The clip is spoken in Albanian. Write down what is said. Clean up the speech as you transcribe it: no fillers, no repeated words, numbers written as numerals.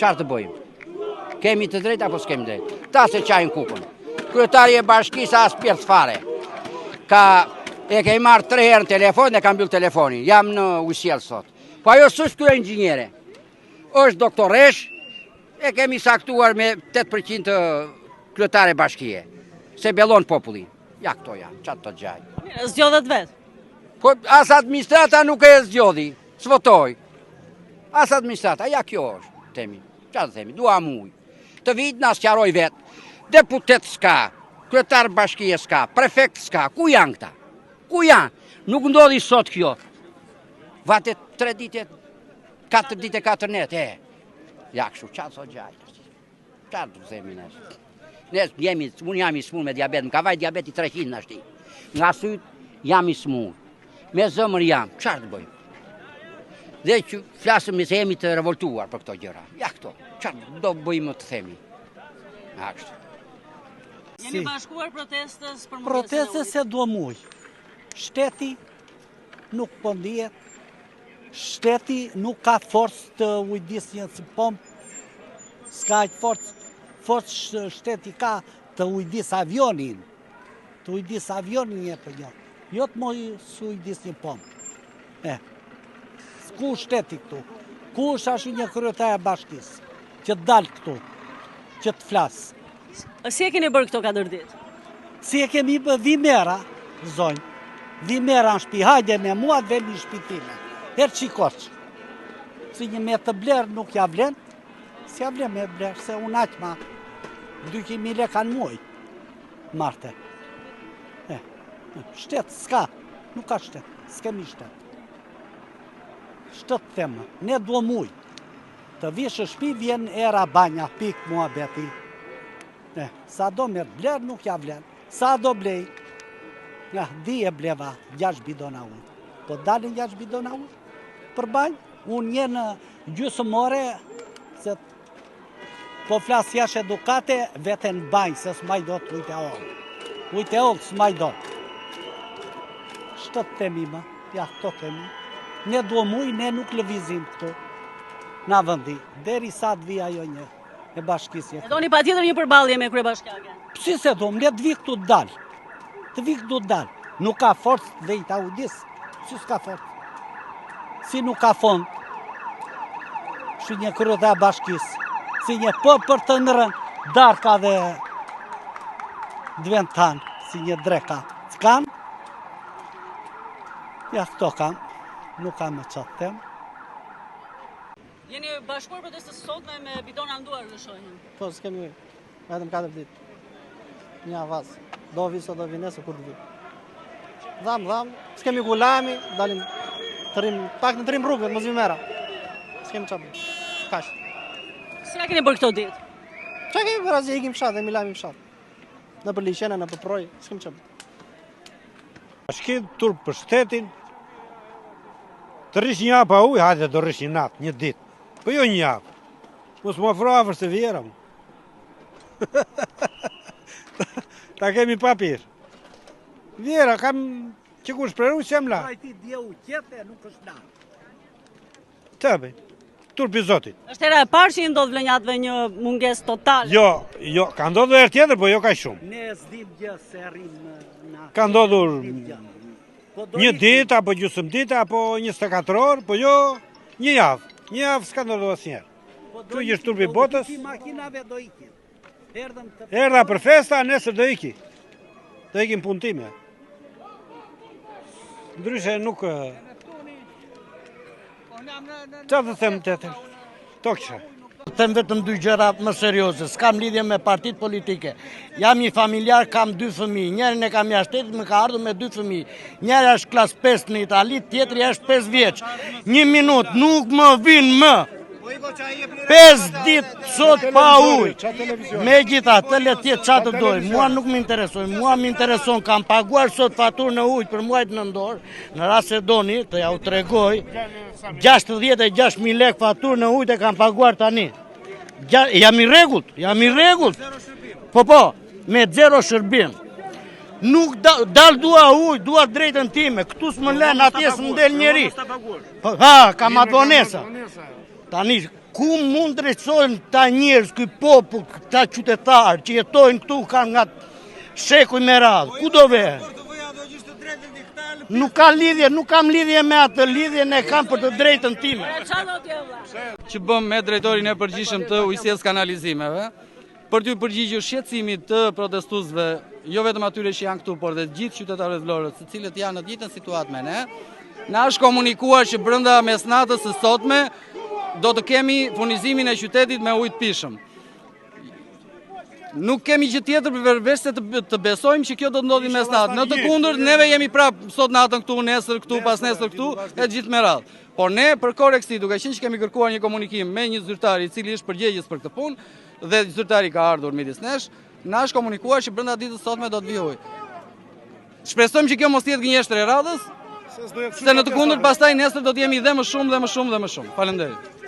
Qarë të bëjmë? Kemi të drejt apo s'kemi drejt? Ta se qajnë kukën. Kryetari e bashkisë as pjertë fare. E kemi marrë 3 herë në telefon dhe kam mbyll telefonin. Jam në Ujësjellë sot. Po ajo s'është kjo inxhiniere. Është doktoresh, e kemi saktuar me 8% kryetare bashkie. Se bellon populli. Ja këto janë, qatë të gjaj. Zgjodhet vetë? Po as administrata nuk e zgjodhi, s'votoj. As administrata, ja kjo është, temi. Qatë themi, duam ujë. Të vit na sqaroj vetë. Deputet s'ka, kryetar bashkie s'ka, prefekt s'ka, ku janë këta? Ku janë? Nuk ndodhi sot kjo. Vate 3 dite, 4 dite, 4 net, Ja kështu, qatë të gjaj. Qatë të themi nësë. Unë jam i smur me diabet, më ka vaj diabeti 300 në ashti. Nga sytë jam i smur. Me zëmër jam, qarë të bëjmë? Dhe që flasëm me se jemi të revoltuar për këto gjëra. Ja këto, qarë do bëjmë të themi? Ja kështu. Jeni bashkuar protestës për mungesën e ujit? Protestës se do muj. Shteti nuk po ndihet. Shteti nuk ka forcë të ujdisjen së pompë. S'ka forcë. Forcë shteti ka të ujdis avionin. Të ujdis avionin e për një. Jo të moj së ujdis një pompë. Ku shteti këtu? Ku është ashtu një kryetar e bashkisë? Që të dalë këtu. Që të flasë. Si e keni bërë këto 4 ditë? Si e kemi bërë vimera, zonjë. Vimera në shpi, hajde me mua dhe një shpitime. Herë qikoq. Si një me të blerë nuk ja vlen, si ja vlen me blerë, se unë aqma 200.000 leka në muaj. Marte. Shtetë, s'ka. Nuk ka shtetë. S'kemi shtetë. Shtetë themë. Ne do muaj. Të vishë shpi vjen era banja, pik mua beti. Sa do me blerë nuk ja vlen. Sa do blej. Di e bleva 6 bidona unë. Po dalin 6 bidona unë për banjë. Unë një në gjysmë ore, se po flasë jash edukate, vete në banjë, se s'maj do të ujtë e ollë. Ujtë e ollë s'maj do të. Shtët temi më, ja këto temi. Ne do muj, ne nuk lëvizim këtu. Na vëndi, deri sa të vija jo një e bashkisje. E do një pa tjetër një përballje me kryebashkiake? Si se do, le të vi këtu të dalë. Të vi këtu të dalë. Nuk ka forcë dhe i ta udis. Si s'ka forcë. Si nuk ka fond. Shi një kryetar bashkisë. Si një për të nërën, darka dhe dven tanë, si një dreka. S'kan? Ja, këto kam. Nuk kam me qatë temë. Jeni bashkuar protestës sotme me bidona nduar dhe shohin? Po, s'kemi ujë. Vetëm 4 ditë. Një avaz. Do vi sot, do vi nesër, kur të vi. Dham, s'kemi ku lajmi, dalim pak në trim rrugëve, mos vi mera. S'kemi qatë. Kash. Si ja keni bërë këto ditë? Qa kemi bërë azi, ikim fshat dhe mi lajmi fshat. Në për liqene, në për proj, s'kemi qatë. Shkit tur për shtetin, të rish një apa ujë, hajde do rish një natë, një ditë. Po jo një apë. Mos më afro afër se vjera mu. Ta kemi papir. Vjera, kam që ku shpreru që jem la. Ajti dje u qete, nuk është la. Të bëj, turpi zotit. Është era e parë që i ndodh vlenjatëve një mungesë totale? Jo, ka ndodhur herë tjetër, po jo ka shumë. Ne s'dim gjë se rrim në... Ka ndodhur një ditë, apo gjysmë ditë, apo 24 orë, po jo një javë. Një javë s'ka ndodhur asnjëherë. Tu jeshtë turpi botës. Makinave do ikin. Erdha për festa, nesër do iki. Do ikin punë time. Ndryshe nuk... Qa të them të të tokësha? Them vetëm 2 gjëra më serioze, s'kam lidhje me partit politike. Jam një familjar, kam 2 fëmijë. Njerin e kam jashtetit, më ka ardhur me 2 fëmijë. Njeri është klas 5 në Itali, tjetri është 5 vjeç. 1 minutë, nuk më vinë më. 5 ditë sot pa ujë. Me gjitha, të le tjetë qatë të dojë. Mua nuk më interesoj. Mua më intereson, kam paguar sot faturën e ujtë për muajt nëndor. Në rast se doni, të ja u tregoj, 66.000 lek faturën e ujtë e kam paguar tani. Jam i rregullt. Po, me 0 shërbim. Nuk dal dua ujë, dua drejtën time. Këtu s'më lën, atje s'më del njeri. Ha, kam adonesa. Tani, ku mund drejtësojnë ta njerëz, ky popull, ta qytetarë që jetojnë këtu kanë nga shekuj me radhë, ku do ve? Nuk ka lidhje, nuk kam lidhje me atë, lidhjen e kam për të drejtën time. Që bëm me drejtorin e përgjithshëm të ujësisë kanalizimeve, për t'ju përgjigjur shqetësimit të protestuesve, jo vetëm atyre që janë këtu, por dhe gjithë qytetarëve të Vlorës, të cilët janë në të njëjtën situatë me ne, na është komunikuar që brenda mesnatës së sotme do të kemi furnizimin e qytetit me ujë të pishëm. Nuk kemi gjë tjetër përveç se të besojmë që kjo do të ndodhi mes natës. Në të kundërt, neve jemi prapë sot natën këtu, nesër këtu, pas nesër këtu, e gjithë me radhë. Por ne, për koreksi, duke qenë që kemi kërkuar një komunikim me një zyrtar i cili është përgjegjës për këtë punë, dhe zyrtari ka ardhur midis nesh, na është komunikuar që brenda ditës sotme do të vijë ujë. Shpresojmë që kjo mos jetë gënjeshtër e radhës, se në të kundërt pastaj nesër do të jemi dhe më shumë dhe më shumë dhe më shumë. Faleminderit.